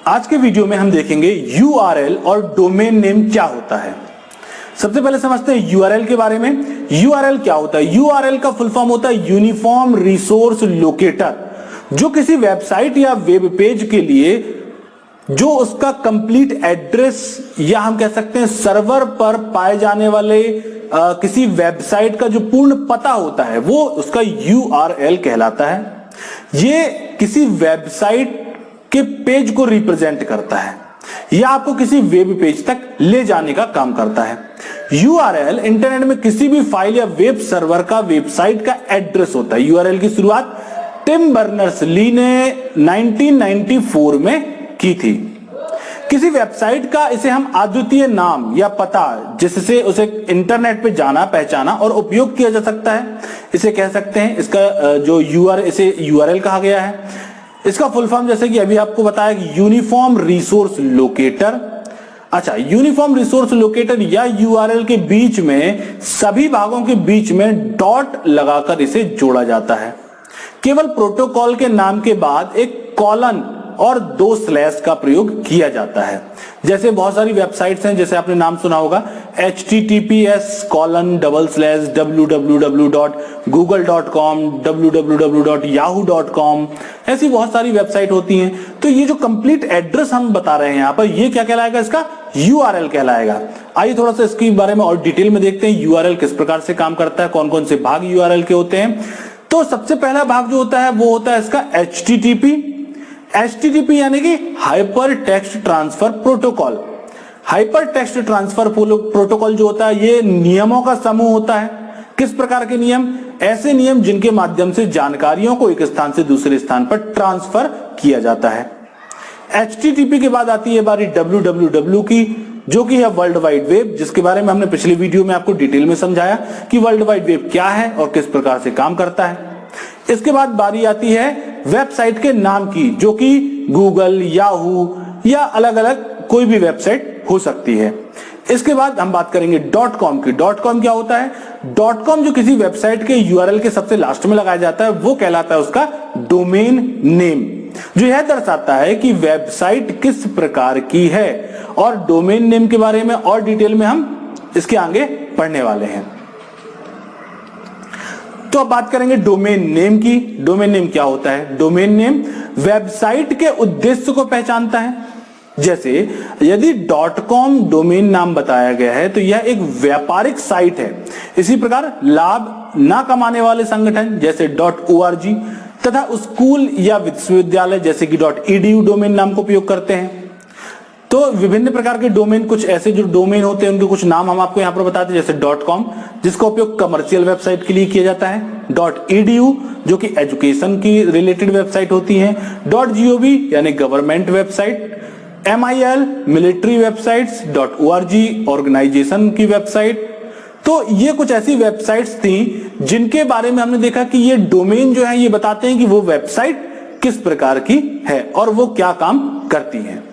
आज के वीडियो में हम देखेंगे URL और डोमेन नेम क्या होता है। सबसे पहले समझते हैं URL के बारे में। URL क्या होता है? URL का फुल फॉर्म होता है यूनिफॉर्म रिसोर्स लोकेटर, जो किसी वेबसाइट या वेब पेज के लिए जो उसका कंप्लीट एड्रेस या हम कह सकते हैं सर्वर पर पाए जाने वाले किसी वेबसाइट का जो पूर्ण पता होता है वो उसका URL कहलाता है। ये किसी वेबसाइट के पेज को रिप्रेजेंट करता है या आपको किसी वेब पेज तक ले जाने का काम करता है। URL इंटरनेट में किसी भी फाइल या वेब सर्वर का वेबसाइट का एड्रेस होता है। URL की शुरुआत टिम बर्नर्स-ली ने 1994 में की थी। किसी वेबसाइट का इसे हम अद्वितीय नाम या पता जिससे उसे इंटरनेट पे जाना, पहचाना और उपयोग किया जा सकता है, इसे कह सकते हैं। इसका जो इसे URL कहा गया है। इसका फुल फॉर्म जैसे कि अभी आपको बताया कि यूनिफॉर्म रिसोर्स लोकेटर। अच्छा, यूनिफॉर्म रिसोर्स लोकेटर या URL के बीच में सभी भागों के बीच में डॉट लगाकर इसे जोड़ा जाता है। केवल प्रोटोकॉल के नाम के बाद एक कॉलन और 2 स्लैश का प्रयोग किया जाता है। जैसे बहुत सारी वेबसाइट्स हैं, जैसे आपने नाम सुना होगा https://www.google.com, www.yahoo.com, ऐसी बहुत सारी वेबसाइट होती हैं। तो ये जो कंप्लीट एड्रेस हम बता रहे हैं यहाँ पर, ये क्या कहलाएगा? इसका URL कहलाएगा। आइए थोड़ा सा इसके बारे में और डिटेल में देखते हैं URL किस प्रकार से काम करता है, कौन कौन से भाग URL के होते हैं। तो सबसे पहला भाग जो होता है वो होता है इसका HTTP यानी कि hyper text transfer protocol. Hyper text transfer protocol जो होता है ये नियमों का समूह होता है। किस प्रकार के नियम? ऐसे नियम जिनके माध्यम से जानकारियों को एक स्थान से दूसरे स्थान पर ट्रांसफर किया जाता है। HTTP के बाद आती है बारी www की, जो कि है वर्ल्ड वाइड वेब, जिसके बारे में हमने पिछले वीडियो में आपको डिटेल में समझाया कि वर्ल्ड वाइड वेब क्या है और किस प्रकार से काम करता है। इसके बाद बारी आती है वेबसाइट के नाम की, जो कि गूगल, याहू या अलग अलग कोई भी वेबसाइट हो सकती है। इसके बाद हम बात करेंगे .com की। .com क्या होता है? .com जो किसी वेबसाइट के URL के सबसे लास्ट में लगाया जाता है वो कहलाता है उसका डोमेन नेम, जो यह दर्शाता है कि वेबसाइट किस प्रकार की है। और डोमेन नेम के बारे में और डिटेल में हम इसके आगे पढ़ने वाले हैं। तो अब बात करेंगे डोमेन नेम की। डोमेन नेम क्या होता है? डोमेन नेम वेबसाइट के उद्देश्य को पहचानता है। जैसे यदि .com डोमेन नाम बताया गया है तो यह एक व्यापारिक साइट है। इसी प्रकार लाभ ना कमाने वाले संगठन जैसे .org तथा स्कूल या विश्वविद्यालय जैसे कि .edu डोमेन नाम को उपयोग करते हैं। तो विभिन्न प्रकार के डोमेन, कुछ ऐसे जो डोमेन होते हैं उनके कुछ नाम हम आपको यहाँ पर बताते हैं। जैसे .com जिसका उपयोग कमर्शियल वेबसाइट के लिए किया जाता है, .edu जो कि एजुकेशन की रिलेटेड वेबसाइट होती है, .gov यानी government website, MIL military websites, .org organisation की वेबसाइट। तो ये कुछ ऐसी वेबसाइट्स थी जिनके बारे में हमने देखा कि ये डोमेन जो है ये बताते हैं कि वो वेबसाइट किस प्रकार की है और वो क्या काम करती है।